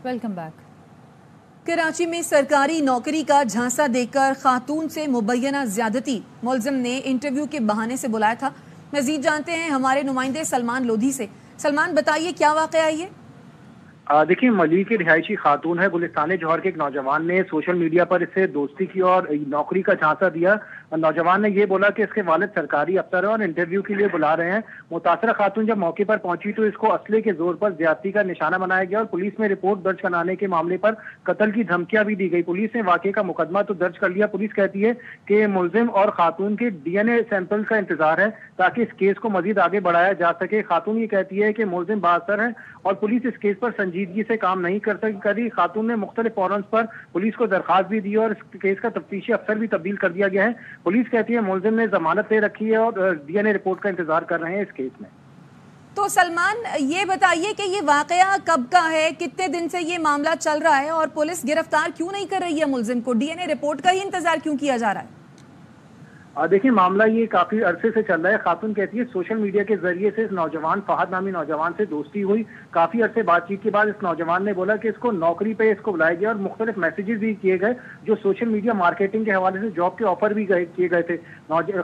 Welcome back. Karachi में सरकारी नौकरी का झांसा देकर खातून से मुबैना ज्यादती मुलजिम ने इंटरव्यू के बहाने से बुलाया था। मजीद जानते हैं हमारे नुमाइंदे सलमान लोधी से। सलमान, बताइए क्या वाकया है ये? देखिए, मली की रिहायशी खातून है। गुलिस्तान जौहर के एक नौजवान ने सोशल मीडिया पर इससे दोस्ती की और नौकरी का झांसा दिया। नौजवान ने ये बोला कि इसके वालिद सरकारी अफसर है और इंटरव्यू के लिए बुला रहे हैं। मुतासरा खातून जब मौके पर पहुंची तो इसको असले के जोर पर ज्यादती का निशाना बनाया गया और पुलिस में रिपोर्ट दर्ज कराने के मामले पर कत्ल की धमकियां भी दी गई। पुलिस ने वाकये का मुकदमा तो दर्ज कर लिया। पुलिस कहती है कि मुलजिम और खातून के डीएनए सैंपल का इंतजार है ताकि इस केस को मजीद आगे बढ़ाया जा सके। खातून ये कहती है कि मुलजिम बाअसर है और पुलिस इस केस पर संजीदगी से काम नहीं करी। खातून ने मुख्तलिफ फॉरम्स पर पुलिस को दरखास्त भी दी और इस केस का तफ्तीशी अफसर भी तब्दील कर दिया गया है। पुलिस कहती है मुलजिम ने जमानत ले रखी है और डीएनए रिपोर्ट का इंतजार कर रहे हैं इस केस में। तो सलमान, ये बताइए कि ये वाकया कब का है, कितने दिन से ये मामला चल रहा है और पुलिस गिरफ्तार क्यों नहीं कर रही है मुलजिम को? डीएनए रिपोर्ट का ही इंतजार क्यों किया जा रहा है? देखिए, मामला ये काफी अरसे से चल रहा है। खातून कहती है सोशल मीडिया के जरिए से इस नौजवान फहद नामी नौजवान से दोस्ती हुई। काफी अरसे बातचीत के बाद इस नौजवान ने बोला कि इसको नौकरी पे इसको बुलाया गया और मुख्तलिफ मैसेजेस भी किए गए जो सोशल मीडिया मार्केटिंग के हवाले से जॉब के ऑफर भी किए गए थे।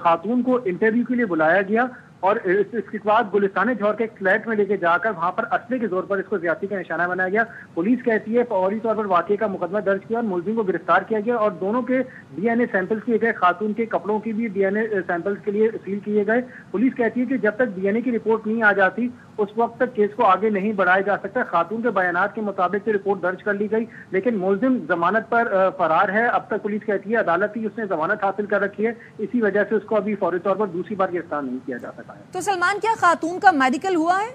खातून को इंटरव्यू के लिए बुलाया गया और इसके बाद गुलिस्तान जौहर के एक फ्लैट में लेके जाकर वहां पर असले के जोर पर इसको ज्यादती का निशाना बनाया गया। पुलिस कहती है फौरी तौर पर वाकये का मुकदमा दर्ज किया और मुलजिम को गिरफ्तार किया गया और दोनों के डीएनए सैंपल्स किए गए। खातून के कपड़ों की भी डीएनए सैंपल्स के लिए सील किए गए। पुलिस कहती है कि जब तक डीएनए की रिपोर्ट नहीं आ जाती उस वक्त तक केस को आगे नहीं बढ़ाया जा सकता। खातून के बयानात के मुताबिक रिपोर्ट दर्ज कर ली गई, लेकिन मुलजिम जमानत पर फरार है। अब तक पुलिस कहती है अदालत ही उसने जमानत हासिल कर रखी है, इसी वजह से उसको अभी फौरी तौर पर दूसरी बार गिरफ्तार नहीं किया जा सका है। तो सलमान, क्या खातून का मेडिकल हुआ है?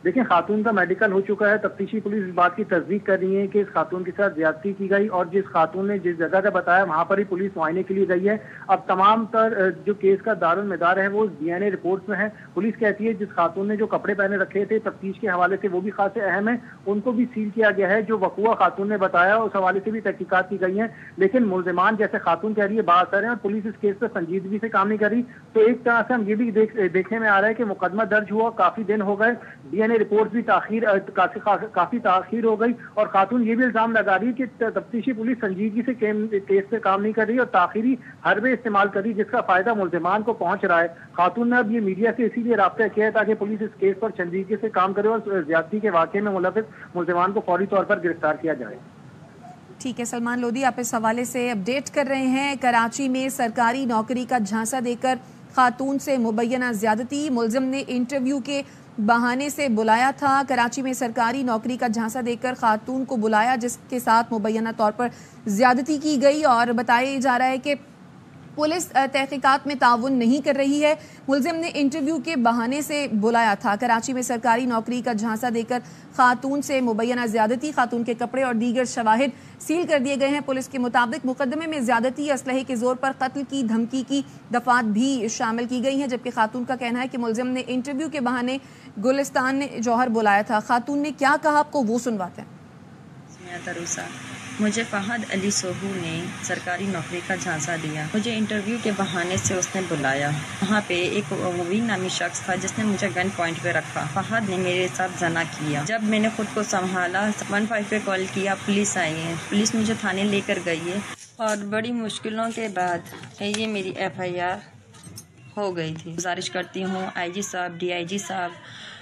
देखिए, खातून का मेडिकल हो चुका है। तफ्तीशी पुलिस इस बात की तस्दीक कर रही है कि इस खातून के साथ ज्यादती की गई और जिस खातून ने जिस जगह का बताया वहां पर ही पुलिस मुआयने के लिए गई है। अब तमाम तर जो केस का दारुल मदार है वो डीएनए रिपोर्ट्स में है। पुलिस कहती है जिस खातून ने जो कपड़े पहने रखे थे तफ्तीश के हवाले से वो भी खास अहम है, उनको भी सील किया गया है। जो वकूआ खातून ने बताया उस हवाले से भी तहकीकात की गई है, लेकिन मुलजिमान जैसे खातून कह रही है बाअसर है और पुलिस इस केस पर संजीदगी से काम नहीं कर रही। तो एक तरह से हम ये भी देखने में आ रहा है कि मुकदमा दर्ज हुआ काफी दिन हो गए, डीएनए रिपोर्ट भी काफी ताखीर हो गई और खातून ये भी इल्जाम लगा रही है कि तफ्तीशी पुलिस संजीदगी से केस पे काम नहीं कर रही और ताखीरी हरबे इस्तेमाल कर रही जिसका फायदा मुलजिमान को पहुंच रहा है। खातून ने अब ये मीडिया से इसीलिए राब्ता किया है ताकि पुलिस इस केस पर संजीदगी से काम करे और ज्यादती के वाकये में मुलविस मुलजिमान को फौरी तौर पर गिरफ्तार किया जाए। ठीक है सलमान लोधी, आप इस हवाले से अपडेट कर रहे हैं। कराची में सरकारी नौकरी का झांसा देकर खातून से मुबैना ज्यादती, मुलजिम ने इंटरव्यू के बहाने से बुलाया था। कराची में सरकारी नौकरी का झांसा देकर खातून को बुलाया जिसके साथ मुबैना तौर पर ज्यादती की गई और बताया जा रहा है कि पुलिस तहकीकात में ताउन नहीं कर रही है। मुलजिम ने इंटरव्यू के बहाने से बुलाया था। कराची में सरकारी नौकरी का झांसा देकर खातून से मुबैना ज्यादती, खातून के कपड़े और दीगर शवाहिद सील कर दिए गए हैं। पुलिस के मुताबिक मुकदमे में ज्यादती, असलहे के जोर पर कत्ल की धमकी की दफात भी शामिल की गई हैं, जबकि खातून का कहना है कि मुलजिम ने इंटरव्यू के बहाने गुलिस्तान जौहर बुलाया था। खातून ने क्या कहा आपको वो सुनवाते हैं। मुझे फहद अली सोहू ने सरकारी नौकरी का झांसा दिया। मुझे इंटरव्यू के बहाने से उसने बुलाया। वहाँ पे एक मुबीन नामी शख्स था जिसने मुझे गन पॉइंट पे रखा। फहद ने मेरे साथ जना किया। जब मैंने खुद को संभाला 15 पे कॉल किया, पुलिस आई है। पुलिस मुझे थाने लेकर गई है और बड़ी मुश्किलों के बाद ये मेरी FIR हो गई थी। गुजारिश करती हूँ IG साहब, DIG साहब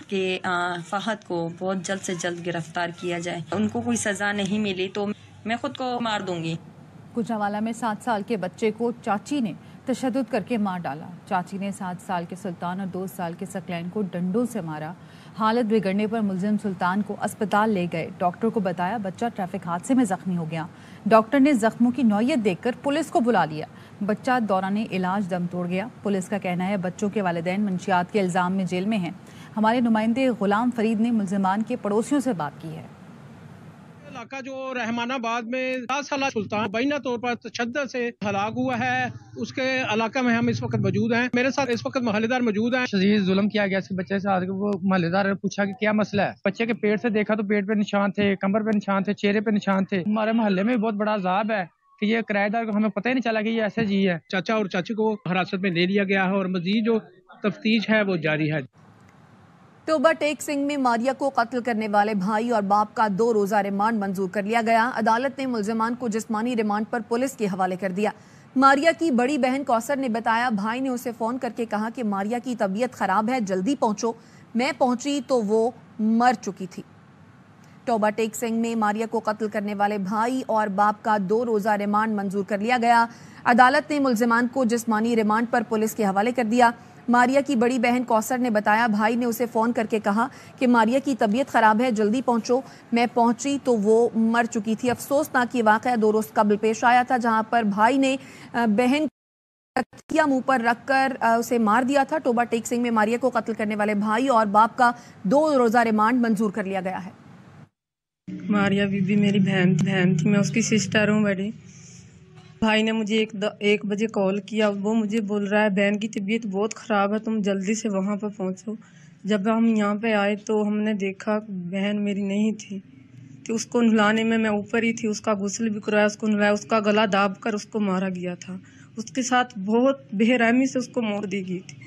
कि फहद को बहुत जल्द से जल्द गिरफ्तार किया जाए। उनको कोई सज़ा नहीं मिली तो मैं खुद को मार दूंगी। गुजरांवाला में 7 साल के बच्चे को चाची ने तशद्दुद करके मार डाला। चाची ने 7 साल के सुल्तान और 2 साल के सकलैन को डंडों से मारा। हालत बिगड़ने पर मुलजिम सुल्तान को अस्पताल ले गए। डॉक्टर को बताया बच्चा ट्रैफिक हादसे में जख्मी हो गया। डॉक्टर ने जख्मों की नौयत देखकर पुलिस को बुला लिया। बच्चा दौरान इलाज दम तोड़ गया। पुलिस का कहना है बच्चों के वालिदैन मंशियात के इल्ज़ाम में जेल में हैं। हमारे नुमाइंदे गुलाम फरीद ने मुलजिमान के पड़ोसियों से बात की है। इलाका जो रहमानाबाद में 7 साल सुल्तान बैना तौर पर तशद्दुद से हलाक हुआ है, उसके इलाका में हम इस वक्त मौजूद हैं। मेरे साथ इस वक्त मोहल्लेदार मौजूद हैं। शदीद जुल्म किया गया इसके बच्चे से। वो मोहल्लेदार ने पूछा कि क्या मसला है। बच्चे के पेट से देखा तो पेट पे निशान थे, कमर पे निशान थे, चेहरे पे निशान थे। हमारे मोहल्ले में बहुत बड़ा अजाब है कि ये किराएदार को हमें पता ही नहीं चला कि ये ऐसे जी है। चाचा और चाची को हिरासत में ले लिया गया है और मजीद जो तफ्तीश है वो जारी है। टोबा टेक सिंह में मारिया को कत्ल करने वाले भाई और बाप का 2 रोजा रिमांड मंजूर कर लिया गया। अदालत ने मुल्जिमान को जिस्मानी रिमांड पर पुलिस के हवाले कर दिया। मारिया की बड़ी बहन कौसर ने बताया, भाई ने उसे फोन करके कहा कि मारिया की तबीयत खराब है, जल्दी पहुंचो। मैं पहुंची तो वो मर चुकी थी। टोबा टेक सिंह में मारिया को कत्ल करने वाले भाई और बाप का 2 रोजा रिमांड मंजूर कर लिया गया। अदालत ने मुल्जिमान को जिस्मानी रिमांड पर पुलिस के हवाले कर दिया। मारिया की बड़ी बहन कौसर ने बताया, भाई ने उसे फोन करके कहा कि मारिया की तबीयत खराब है, जल्दी पहुंचो। मैं पहुंची तो वो मर चुकी थी। अफसोसनाक ये वाक़या 2 रोज कबल पेश आया था, जहां पर भाई ने बहन तकिया मुंह पर रखकर उसे मार दिया था। टोबा टेक सिंह में मारिया को कत्ल करने वाले भाई और बाप का 2 रोजा रिमांड मंजूर कर लिया गया है। मारिया बीबी मेरी बहन थी, मैं उसकी सिस्टर हूँ बड़ी। भाई ने मुझे 1 बजे कॉल किया, वो मुझे बोल रहा है बहन की तबीयत बहुत ख़राब है, तुम जल्दी से वहाँ पर पहुँचो। जब हम यहाँ पे आए तो हमने देखा बहन मेरी नहीं थी, तो उसको नहलाने में मैं ऊपर ही थी, उसका गुस्ल भी कराया, उसको नहलाया, उसका गला दाब कर उसको मारा गया था। उसके साथ बहुत बेरहमी से उसको मौत दी गई थी।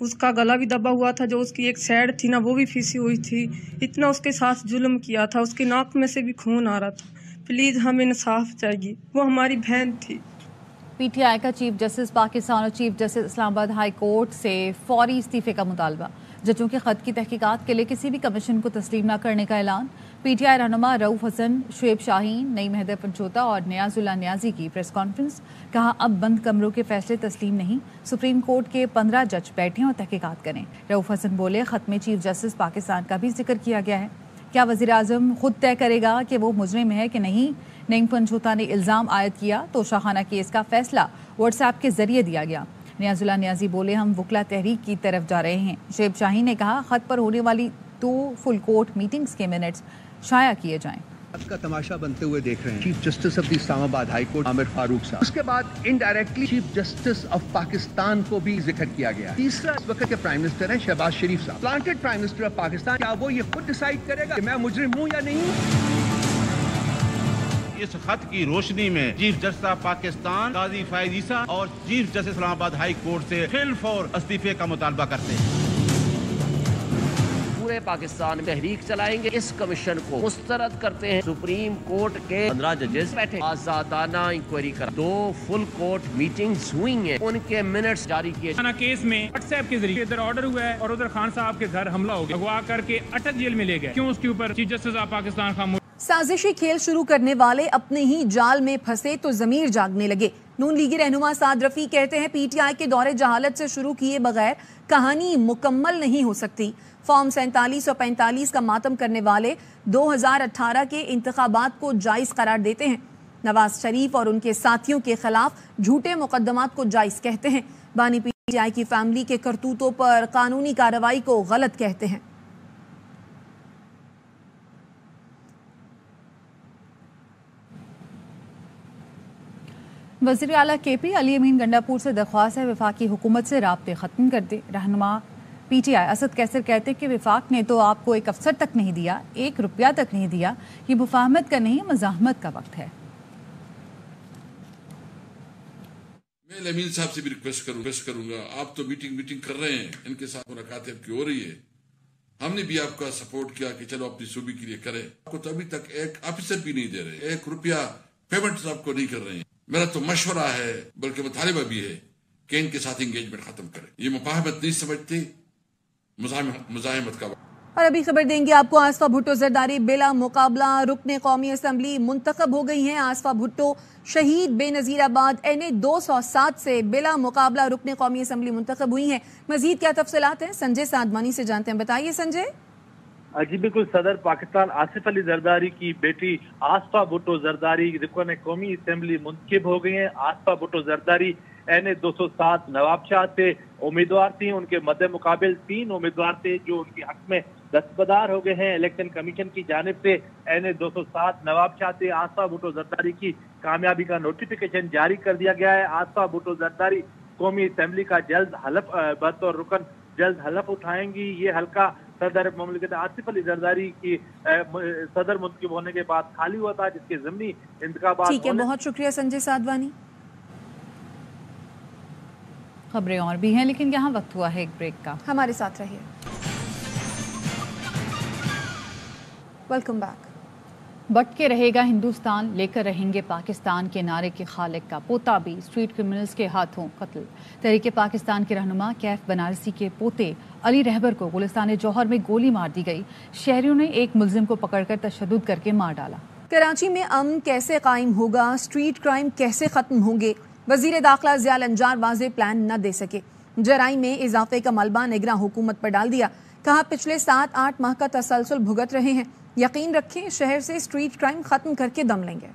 उसका गला भी दबा हुआ था, जो उसकी एक साइड थी ना वो भी फीसी हुई थी। इतना उसके साथ जुल्म किया था, उसकी नाक में से भी खून आ रहा था। प्लीज़ हमें इंसाफ चाहिए, वो हमारी बहन थी। पीटीआई का चीफ जस्टिस पाकिस्तान और chief justice Islamabad high court से फौरी इस्तीफे का मुतालबा। जजों के खत की तहकीकात के लिए किसी भी कमीशन को तस्लीम न करने का ऐलान। पीटीआई रहनुमा रऊफ हसन, शुएब शाहीन, नईम हैदर पंचोता और नियाजुल्लाह नियाजी की प्रेस कॉन्फ्रेंस। कहा, अब बंद कमरों के फैसले तस्लीम नहीं, सुप्रीम कोर्ट के 15 जज बैठें और तहकीकात करें। रऊफ हसन बोले, खत में चीफ जस्टिस पाकिस्तान का भी जिक्र किया गया है। क्या वज़ीर आज़म खुद तय करेगा कि वो मुजरिम है कि नहीं? नईम पंचोता ने इल्ज़ाम आयद किया तो शाहाना केस का फैसला व्हाट्सएप के जरिए दिया गया। नियाजुल्लाह नियाजी बोले, हम वकला तहरीक की तरफ जा रहे हैं। शुएब शाहीन ने कहा, खत पर होने वाली 2 फुल कोर्ट मीटिंग्स के मिनट्स शाया किए जाएं। का तमाशा बनते हुए देख रहे हैं chief justice of the Islamabad high court Aamir Farooq साहब। उसके बाद indirectly chief justice of Pakistan को भी जिक्र किया गया। तीसरा इस वक्त के प्राइम मिनिस्टर हैं शहबाज शरीफ साहब, planted prime minister of Pakistan. क्या वो ये खुद डिसाइड करेगा कि मैं मुजरिम हूँ या नहीं? इस खत की रोशनी में चीफ जस्टिस ऑफ पाकिस्तान काजी फायद ईसा और chief justice Islamabad high court से फिल फॉर इस्तीफे का मुतालबा करते हैं। पूरे पाकिस्तान में तहरीक चलाएंगे, इस कमीशन को मुस्तरद करते हैं। सुप्रीम कोर्ट के 15 जजेस बैठे, आजादाना इंक्वायरी कर। 2 फुल कोर्ट मीटिंग्स हुई हैं, उनके मिनट्स जारी किए। केस में व्हाट्सएप के जरिए इधर ऑर्डर हुआ है और उधर खान साहब के घर हमला हो गया, अगवा करके अटक जेल में ले गए। क्यों? उसके ऊपर चीफ जस्टिस ऑफ पाकिस्तान खामोश। साजिशी खेल शुरू करने वाले अपने ही जाल में फंसे तो जमीर जागने लगे। नून लीगी रहनुमा साद रफी कहते हैं, पीटीआई के दौरे जहालत से शुरू किए बगैर कहानी मुकम्मल नहीं हो सकती। फॉर्म 47 और 45 का मातम करने वाले 2018 के इंतखाबात को जायज करार देते हैं। नवाज शरीफ और उनके साथियों के खिलाफ झूठे मुकदमात को जायज कहते हैं। बानी पीटीआई की फैमिली के करतूतों पर कानूनी कार्रवाई को गलत कहते हैं। वज़ीर आला केपी अली अमीन गंडापुर से दरख्वास्त है वफाकी हुकूमत से राब्ते ख़त्म कर दे। रहनुमा पीटीआई असद कैसर कहते हैं कि वफाक ने तो आपको एक अफसर तक नहीं दिया, 1 रुपया तक नहीं दिया। ये मुफाहमत का नहीं, मज़ाहमत का वक्त है। मैं अमीन साहब से भी रिक्वेस्ट करूंगा, आप तो मीटिंग कर रहे हैं, इनके साथ मुलाकात आपकी हो रही है। हमने भी आपका सपोर्ट किया कि चलो अपनी सूबे के लिए करें। आपको तो अभी तक एक ऑफिसर भी नहीं दे रहे, 1 रुपया पेमेंट आपको नहीं कर रहे हैं। मेरा तो मशवरा है, बल्कि मुतालिबा भी है कि इनके साथ एंगेजमेंट खत्म करें। ये मुफाहमत नहीं समझते, मुजाहिमत का। और अभी खबर देंगे आपको, आसफा भुट्टो जरदारी बिला मुकाबला रुकने कौमी असम्बली मुंतखब हो गई हैं। आसफा भुट्टो शहीद बेनजीराबाद NA 207 से बिला मुकाबला रुकने कौमी असम्बली मुंतखब हुई हैं। मजीद क्या तफसीलात हैं, संजय साधवानी से जानते हैं। बताइए संजय। जी बिल्कुल, सदर पाकिस्तान आसिफ अली जरदारी की बेटी आसफा भुट्टो जरदारी रुकन कौमी असम्बली मुंतखब हो गई हैं। आसफा भुट्टो जरदारी NA 207 नवाबशाह से उम्मीदवार थी। उनके मद्दे मुकाबिल 3 उम्मीदवार थे जो उनके हक में दस्तबरदार हो गए हैं। इलेक्शन कमीशन की जानिब से NA 207 नवाबशाह से आसफा भुट्टो जरदारी की कामयाबी का नोटिफिकेशन जारी कर दिया गया है। आसफा भुट्टो जरदारी कौमी असम्बली का जल्द हलफ बतौर रुकन जल्द हलफ उठाएंगी। ये हल्का सदर ममलिकत आसिफ अली जरदारी की सदर मुंतखब होने के बाद खाली हुआ था, जिसके ज़मीनी इंतखाबात। ठीक है, बहुत शुक्रिया संजय साधवानी। खबरें और भी हैं, लेकिन यहाँ वक्त हुआ है एक ब्रेक का। हमारे साथ रहिए। Welcome back. बट के रहेगा हिंदुस्तान, लेकर रहेंगे पाकिस्तान के नारे के खालिक का पोता भी स्ट्रीट क्रिमिनल्स के हाथों कत्ल। तहरीक पाकिस्तान के रहनुमा कैफ बनारसी के पोते अली रहबर को गुलिस्तान जौहर में गोली मार दी गई। शहरियों ने एक मुलजिम को पकड़कर तशद्दुद करके मार डाला। कराची में अमन कैसे कायम होगा, स्ट्रीट क्राइम कैसे खत्म होंगे, वजीर दाखिला ज़िया अंजार वाज़ेह प्लान न दे सके। जराइम में इजाफे का मलबा निगरां हुकूमत पर डाल दिया। कहा पिछले 7-8 माह का तसलसल भुगत रहे हैं। यकीन रखें शहर से स्ट्रीट क्राइम खत्म करके दम लेंगे।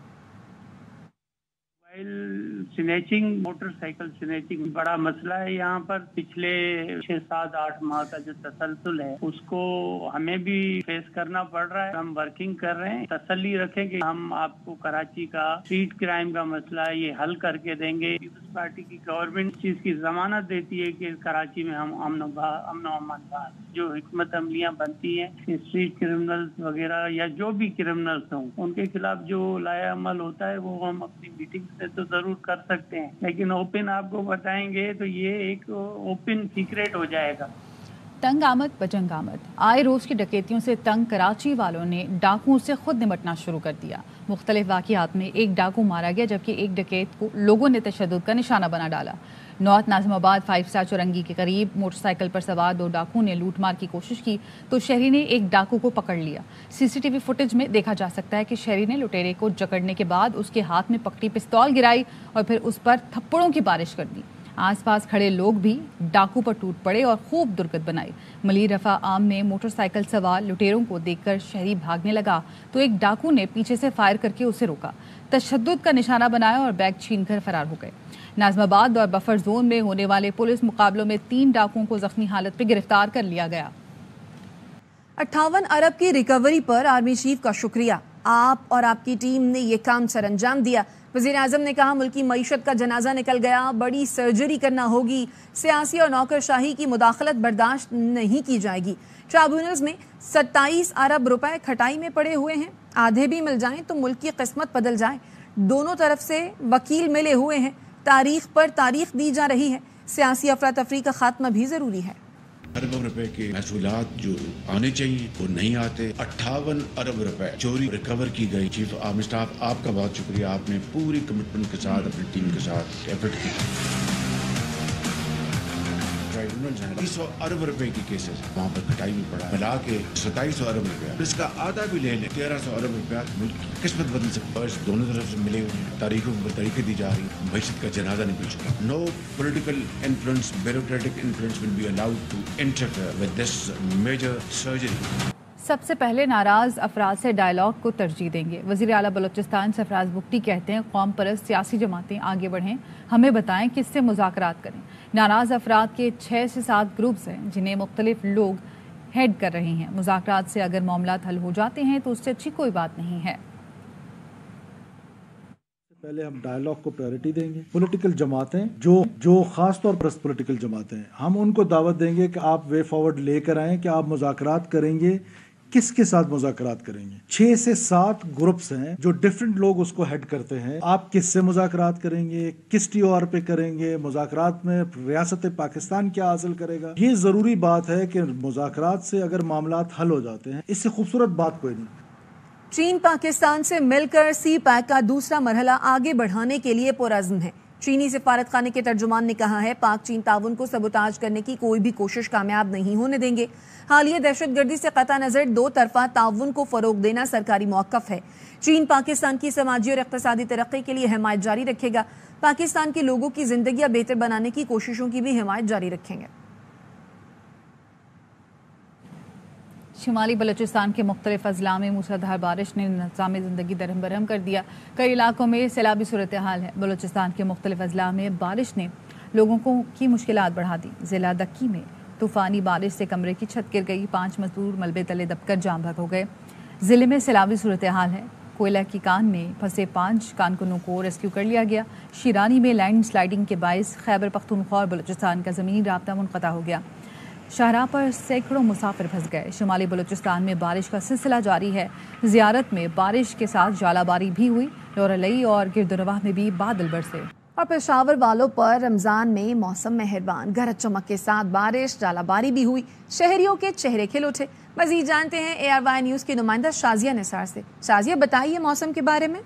स्नैचिंग, मोटरसाइकिल स्नैचिंग बड़ा मसला है यहाँ पर। पिछले 6-7-8 माह का जो तसलसल है उसको हमें भी फेस करना पड़ रहा है। हम वर्किंग कर रहे हैं। तसल्ली रखें कि हम आपको कराची का स्ट्रीट क्राइम का मसला है ये हल करके देंगे। पीपल्स पार्टी की गवर्नमेंट चीज की जमानत देती है कि कराची में हम अमन अमान बात जो हिकमत अमलियाँ बनती हैं, स्ट्रीट क्रिमिनल्स वगैरह या जो भी क्रिमिनल्स हों उनके खिलाफ जो लाया अमल होता है वो हम अपनी मीटिंग से तो जरूर कर सकते हैं, लेकिन ओपन आपको बताएंगे तो ये एक ओपन सीक्रेट हो जाएगा। तंग आमद बजंग आमद। आए रोज की डकैतियों से तंग कराची वालों ने डाकुओं से खुद निपटना शुरू कर दिया। मुख्तलिफ वाक़ियात में एक डाकू मारा गया जबकि एक डकैत को लोगों ने तशद्दुद का निशाना बना डाला। नॉर्थ नाज़िमाबाद 5 स्टार चौरंगी के करीब मोटरसाइकिल पर सवार 2 डाकुओं ने लूटमार की कोशिश की तो शहरी ने एक डाकू को पकड़ लिया। सीसीटीवी फुटेज में देखा जा सकता है कि शहरी ने लुटेरे को जकड़ने के बाद उसके हाथ में पकड़ी पिस्तौल गिराई और फिर उस पर थप्पड़ों की बारिश कर दी। आसपास खड़े लोग भी डाकू पर टूट पड़े और खूब दुर्गत बनाई। मली रफा आम में मोटरसाइकिल सवार लुटेरों को देखकर शहरी भागने लगा तो एक डाकू ने पीछे से फायर करके उसे रोका, तशद्दुद का निशाना बनाया और बैग छीनकर फरार हो गए। नाज़िमाबाद और बफर जोन में होने वाले पुलिस मुकाबलों में 3 डाकुओं को जख्मी हालत में गिरफ्तार कर लिया गया। 58 अरब की रिकवरी पर आर्मी चीफ का शुक्रिया। आप और आपकी टीम ने ये काम सरअंजाम दिया। वज़ीर आज़म ने कहा मुल्की मईशत का जनाजा निकल गया, बड़ी सर्जरी करना होगी। सियासी और नौकरशाही की मुदाखलत बर्दाश्त नहीं की जाएगी। ट्राइब्यूनल्स में 27 अरब रुपए खटाई में पड़े हुए हैं। आधे भी मिल जाएं तो मुल्क की किस्मत बदल जाए। दोनों तरफ से वकील मिले हुए हैं। तारीख पर तारीख दी जा रही है। सियासी अफरा तफरी का खात्मा भी जरूरी है। अरबों रुपए के महसूलात जो आने चाहिए वो नहीं आते। 58 अरब रुपए चोरी रिकवर की गई। चीफ आर्मी स्टाफ आपका बहुत शुक्रिया, आपने पूरी कमिटमेंट के साथ अपनी टीम के साथ एफर्ट की। ट्राइब्यूनल 200 अरब रुपए की केसेस वहाँ पर खटाई में पड़ा, मिला के 2700 अरब रुपया, इसका आधा भी ले लें 1300 अरब रुपया मुल्क की किस्मत बदल सकता है। दोनों तरफ से मिले हुए हैं, तारीखों पर तारीखें दी जा रही, मईशत का जनाजा नहीं मिल सका। No political influence, bureaucratic influence will be allowed to interfere with this major surgery. सबसे पहले नाराज अफराद से डायलॉग को तरजीह देंगे। वज़ीर आला बलोचिस्तान सरफराज बुख्ती कहते हैं कौम परस्त सियासी जमातें आगे बढ़ें, हमें बताएं किससे मुज़ाकरात करें। नाराज अफराद के 6 से 7 ग्रुप्स हैं जिन्हें मुख्तलिफ लोग हेड कर रहे हैं। मुज़ाकरात से अगर मामलात हल हो जाते हैं तो उससे अच्छी कोई बात नहीं है। पहले हम डायलॉग को प्रायोरिटी देंगे। पॉलिटिकल जमातें जो खास तौर पर पॉलिटिकल जमातें हैं, हम उनको दावत देंगे कि आप वे फॉरवर्ड लेकर आएं कि आप मुज़ाकरात करेंगे, किसके साथ मुज़ाकरात करेंगे। 6 से 7 ग्रुप्स हैं जो डिफरेंट लोग उसको हेड करते हैं। आप किससे मुज़ाकरात करेंगे, किस टीओआर पे करेंगे, मुज़ाकरात में रियासत पाकिस्तान क्या हासिल करेगा। ये जरूरी बात है कि मुज़ाकरात से अगर मामलात हल हो जाते हैं, इससे खूबसूरत बात कोई नहीं। चीन पाकिस्तान से मिलकर सी पैक का दूसरा मरहला आगे बढ़ाने के लिए पुरअज़्म है। चीनी सिफारतखाने के तर्जुमान ने कहा है पाक चीन ताउन को सबोताज करने की कोई भी कोशिश कामयाब नहीं होने देंगे। हालिया दहशतगर्दी से कता नजर 2 तरफा ताउन को फरोग देना सरकारी मौक़िफ़ है। चीन पाकिस्तान की समाजी और इक़्तिसादी तरक्की के लिए हिमायत जारी रखेगा। पाकिस्तान के लोगों की जिंदगी बेहतर बनाने की कोशिशों की भी हिमायत जारी रखेंगे। शुमाली बलोचिस्तान के मुख्तलिफ अजला में मूसलाधार बारिश ने निज़ाम ज़िंदगी दरहम बरहम कर दिया। कई इलाकों में सैलाबी सूरत हाल है। बलोचिस्तान के मुख्तलिफ अजला में बारिश ने लोगों की मुश्किलात बढ़ा दी। ज़िला दक्की में तूफ़ानी बारिश से कमरे की छत गिर गई। 5 मजदूर मलबे तले दबकर जाम भग हो गए। ज़िले में सैलाबी सूरत हाल है। कोयला की कान में फंसे 5 कारकुनों को रेस्क्यू कर लिया गया। शिरानी में लैंड स्लाइडिंग के बायस खैबर पख्तूनख्वा और बलोचिस्तान का ज़मीनी राब्ता मुनक़ता हो गया। शाहराह पर सैकड़ों मुसाफिर फंस गए। शुमाली बलूचिस्तान में बारिश का सिलसिला जारी है। ज़ियारत में बारिश के साथ जालाबारी भी हुई। लोरलई और गिरदुनवाह में भी बादल बरसे। और पेशावर वालों पर रमजान में मौसम मेहरबान, गरज चमक के साथ बारिश, जालाबारी भी हुई, शहरियों के चेहरे खिल उठे। मजीद जानते हैं ARY न्यूज की नुमाइंदा शाजिया निसार से। शाजिया, बताइए मौसम के बारे में।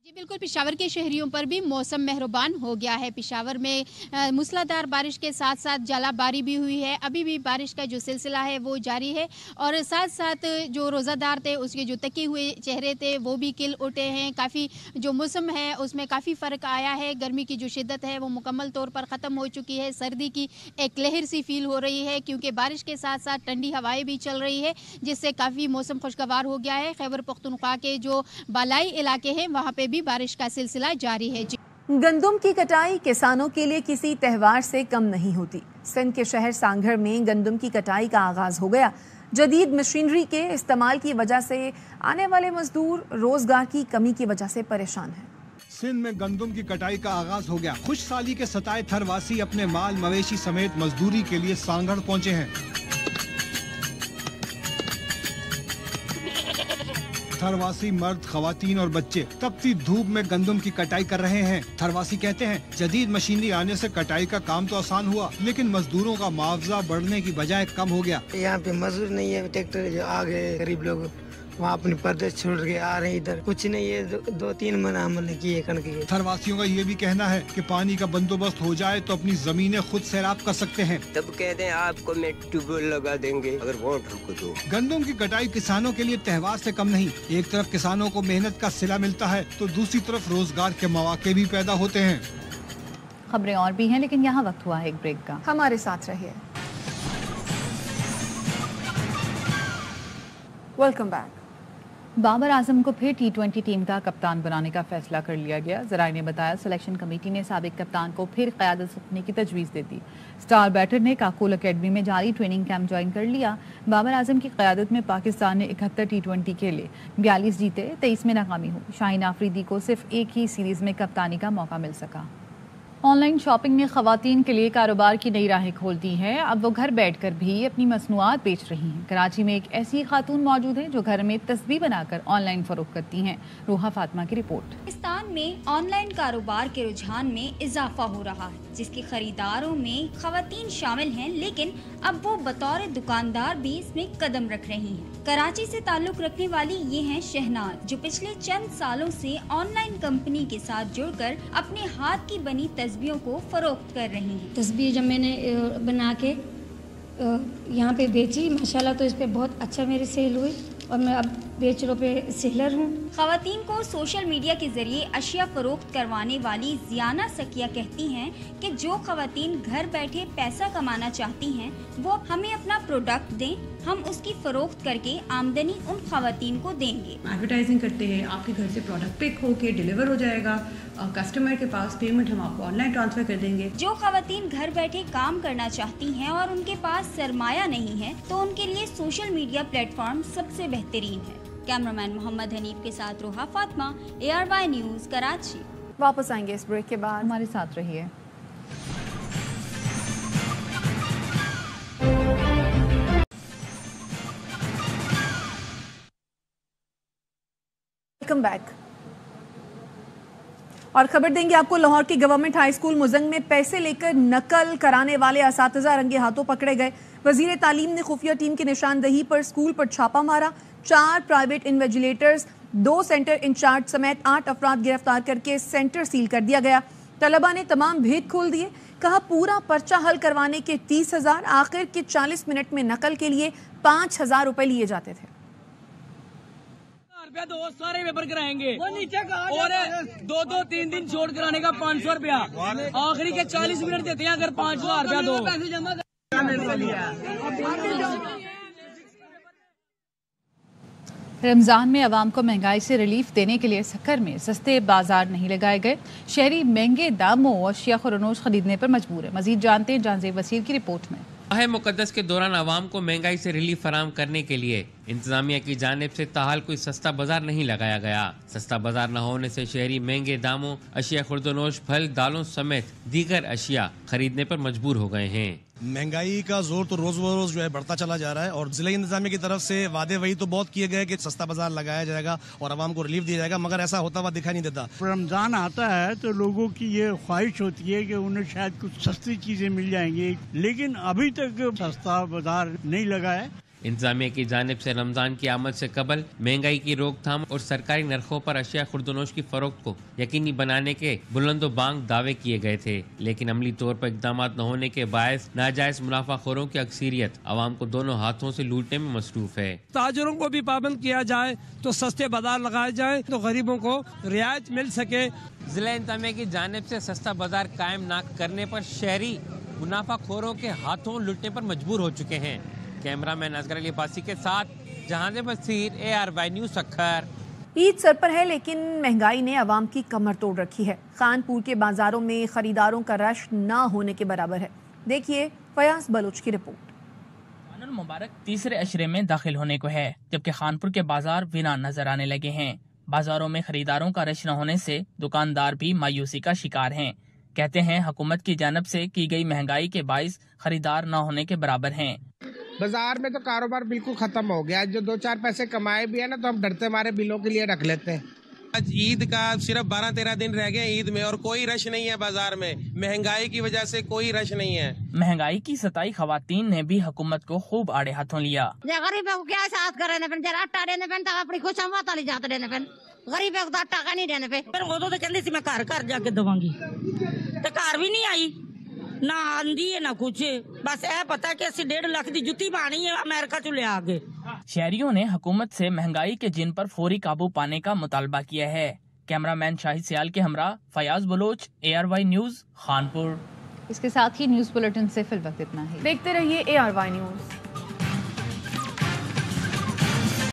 जी बिल्कुल, पेशावर के शहरियों पर भी मौसम मेहरबान हो गया है। पेशावर में मूसलाधार बारिश के साथ साथ जालाबारी भी हुई है। अभी भी बारिश का जो सिलसिला है वो जारी है और साथ साथ जो रोज़ादार थे उसके जो तके हुए चेहरे थे वो भी खिल उठे हैं। काफ़ी जो मौसम है उसमें काफ़ी फ़र्क आया है। गर्मी की जो शिद्दत है वो मुकम्मल तौर पर ख़त्म हो चुकी है। सर्दी की एक लहर सी फील हो रही है क्योंकि बारिश के साथ साथ ठंडी हवाएँ भी चल रही है जिससे काफ़ी मौसम खुशगवार हो गया है। खैबर पख्तूनख्वा के जो बालाई इलाके हैं वहाँ पर भी बारिश का सिलसिला जारी है। गंदम की कटाई किसानों के लिए किसी त्यौहार से कम नहीं होती। सिंध के शहर सांगढ़ में गंदम की कटाई का आगाज हो गया। जदीद मशीनरी के इस्तेमाल की वजह से आने वाले मजदूर रोजगार की कमी की वजह से परेशान हैं। सिंध में गंदम की कटाई का आगाज हो गया। खुश साली के सताए थरवासी अपने माल मवेशी समेत मजदूरी के लिए सांगढ़ पहुँचे हैं। थरवासी मर्द, खवातीन और बच्चे तपती धूप में गंदम की कटाई कर रहे हैं। थरवासी कहते हैं जदीद मशीनरी आने से कटाई का काम तो आसान हुआ लेकिन मजदूरों का मुआवजा बढ़ने की बजाय कम हो गया। यहाँ पे मजदूर नहीं है, ट्रैक्टर जो आ गए, गरीब लोग वहाँ अपनी परदेश छोड़ के आ रहे हैं। इधर कुछ नहीं है, 2-3 महीना हमने किए कणक के। थरवासियों का ये भी कहना है कि पानी का बंदोबस्त हो जाए तो अपनी जमीनें खुद सैराब कर सकते हैं। तब कहते हैं आपको मैं ट्यूबवेल लगा देंगे अगर वोट हमको दो। गंदम की कटाई किसानों के लिए त्यौहार से कम नहीं। एक तरफ किसानों को मेहनत का सिला मिलता है तो दूसरी तरफ रोजगार के मौके भी पैदा होते हैं। खबरें और भी हैं लेकिन यहाँ वक्त हुआ है एक ब्रेक का। हमारे साथ रहिए। Welcome back. बाबर आजम को फिर T20 टीम का कप्तान बनाने का फैसला कर लिया गया। जराये ने बताया सिलेक्शन कमेटी ने साबिक कप्तान को फिर क़यादत सौंपने की तजवीज़ दे दी। स्टार बैटर ने काकुल अकेडमी में जारी ट्रेनिंग कैंप ज्वाइन कर लिया। बाबर आजम की क़यादत में पाकिस्तान ने 71 T20 के लिए 42 जीते, 23 में नाकामी हुई। शाहीन आफरीदी को सिर्फ एक ही सीरीज़ में कप्तानी का मौका मिल सका। ऑनलाइन शॉपिंग ने खवातीन के लिए कारोबार की नई राहें खोल दी हैं। अब वो घर बैठकर भी अपनी मसनूआत बेच रही हैं। कराची में एक ऐसी खातून मौजूद है जो घर में तस्बीह बनाकर ऑनलाइन फरोख्त करती हैं। रूहा फातिमा की रिपोर्ट। पाकिस्तान में ऑनलाइन कारोबार के रुझान में इजाफा हो रहा है जिसके खरीदारों में खवातीन शामिल हैं, लेकिन अब वो बतौर दुकानदार भी इसमें कदम रख रही हैं। कराची से ताल्लुक रखने वाली ये हैं शहनाज, जो पिछले चंद सालों से ऑनलाइन कंपनी के साथ जुड़कर अपने हाथ की बनी तस्बीहों को फरोख्त कर रही हैं। तस्बीह जब मैंने बना के यहाँ पे बेची, माशाल्लाह तो इस पे बहुत अच्छा मेरी सेल हुई और मैं अब बेचरों पे सेलर हूँ। खवातीन को सोशल मीडिया के जरिए अशिया फरोख्त करवाने वाली जियाना सकिया कहती हैं कि जो खवातीन घर बैठे पैसा कमाना चाहती हैं वो हमें अपना प्रोडक्ट दें, हम उसकी फरोख्त करके आमदनी उन खवातीन को देंगे। एडवर्टाइजिंग करते हैं, आपके घर से प्रोडक्ट पिक होके डिलीवर हो जाएगा, कस्टमर के पास पेमेंट हम आपको ऑनलाइन ट्रांसफर कर देंगे। जो खवातीन घर बैठे काम करना चाहती हैं और उनके पास सरमाया नहीं है तो उनके लिए सोशल मीडिया प्लेटफॉर्म सबसे बेहतरीन है। कैमरामैन मोहम्मद हनीफ के साथ रोहा फातिमा, ARY न्यूज कराची। वापस आएंगे इस ब्रेक के बाद, हमारे साथ रहिए। Welcome back. और खबर देंगे आपको, लाहौर के गवर्नमेंट हाई स्कूल मुजंग में पैसे लेकर नकल कराने वाले असातिज़ा रंगे हाथों पकड़े गए। वजीर तालीम ने खुफिया टीम की निशानदही पर स्कूल पर छापा मारा। 4 प्राइवेट इन्विजिलेटर्स, 2 सेंटर इंचार्ज समेत 8 अफराद गिरफ्तार करके सेंटर सील कर दिया गया। तलबा ने तमाम भेद खोल दिए। कहा पूरा पर्चा हल करवाने के 30,000, आखिर के 40 मिनट में नकल के लिए 5,000 रुपए लिए जाते थे। दो सारे पेपर कराएंगे और 2-3 दिन छोड़ कराने का 500 रुपया, आखिरी के 40 मिनट देते हैं अगर 5,000 रुपया दो। रमज़ान में आवाम को महंगाई से रिलीफ देने के लिए सक्कर में सस्ते बाजार नहीं लगाए गए। शहरी महंगे दामों और अशिया खुरनोश खरीदने पर मजबूर है। मजीद जानते हैं जानजेब वसीर की रिपोर्ट में। माह मुकद्दस के दौरान आवाम को महंगाई से रिलीफ फराहम करने के लिए इंतजामिया की जानिब से ताहाल कोई सस्ता बाजार नहीं लगाया गया। सस्ता बाजार न होने से शहरी महंगे दामों, अशिया खुर्दनोश, फल, दालों समेत दीगर अशिया खरीदने पर मजबूर हो गए हैं। महंगाई का जोर तो रोज बरोज जो है बढ़ता चला जा रहा है और जिला इंतजामिया की तरफ से वादे वही तो बहुत किए गए कि सस्ता बाजार लगाया जाएगा और आवाम को रिलीफ दिया जाएगा, मगर ऐसा होता हुआ दिखाई नहीं देता। रमजान आता है तो लोगों की ये ख्वाहिश होती है कि उन्हें शायद कुछ सस्ती चीजें मिल जाएंगी, लेकिन अभी तक सस्ता बाजार नहीं लगा है। इंतजामिया की जानिब से रमजान की आमद से कबल महंगाई की रोकथाम और सरकारी नरखों पर अशिया खुर्दनोश की फरोख्त को यकीनी बनाने के बुलंदो बांग दावे किए गए थे, लेकिन अमली तौर पर इकदाम न होने के बायस नाजायज मुनाफाखोरों की अक्सरियत आवाम को दोनों हाथों से लूटने में मसरूफ है। ताजरों को भी पाबंद किया जाए तो सस्ते बाजार लगाए जाए तो गरीबों को रियायत मिल सके। जिला इंतजामिया की जानिब से सस्ता बाजार कायम न करने पर शहरी मुनाफाखोरों के हाथों लूटने पर मजबूर हो चुके हैं। कैमरामैन असगर अली अब्बासी के साथ जहां बसीर ARY news Sukkur. Eid sir पर है लेकिन महंगाई ने आवाम की कमर तोड़ रखी है। खानपुर के बाजारों में खरीदारों का रश ना होने के बराबर है। देखिए फयाज बलोच की रिपोर्ट। मुबारक तीसरे अशरे में दाखिल होने को है, जबकि खानपुर के बाजार वीरान नजर आने लगे हैं। बाजारों में खरीदारों का रश न होने से दुकानदार भी मायूसी का शिकार हैं। कहते हैं हुकूमत की जानब से की गई महंगाई के बाइस खरीदार न होने के बराबर हैं। बाजार में तो कारोबार बिल्कुल खत्म हो गया। जो 2-4 पैसे कमाए भी है ना, तो हम डरते मारे बिलों के लिए रख लेते हैं। आज ईद का सिर्फ 12-13 दिन रह गए ईद में और कोई रश नहीं है बाजार में। महंगाई की वजह से कोई रश नहीं है। महंगाई की सताई खवातीन ने भी हुकूमत को खूब आड़े हाथों लिया। गरीबों को क्या साथ करे जरा आटा देने पे अपनी खुश वाली जाते देने पे गरीबों को आटा का नहीं देने पे फिर वो तो चली थी मैं घर जाके दवांगी तो घर भी नहीं आई ना आंदी है ना कुछ, बस यह पता कि 1.5 लाख की जुत्ती पानी है अमेरिका चले आगे। शहरियों ने हुकूमत से महंगाई के जिन पर फौरी काबू पाने का मुतालबा किया है। कैमरामैन शाहिद सियाल के हमरा फयाज बलोच, ARY न्यूज़ खानपुर। इसके साथ ही न्यूज़ बुलेटिन से फिल वक्त इतना ही। देखते रहिए ARY न्यूज़।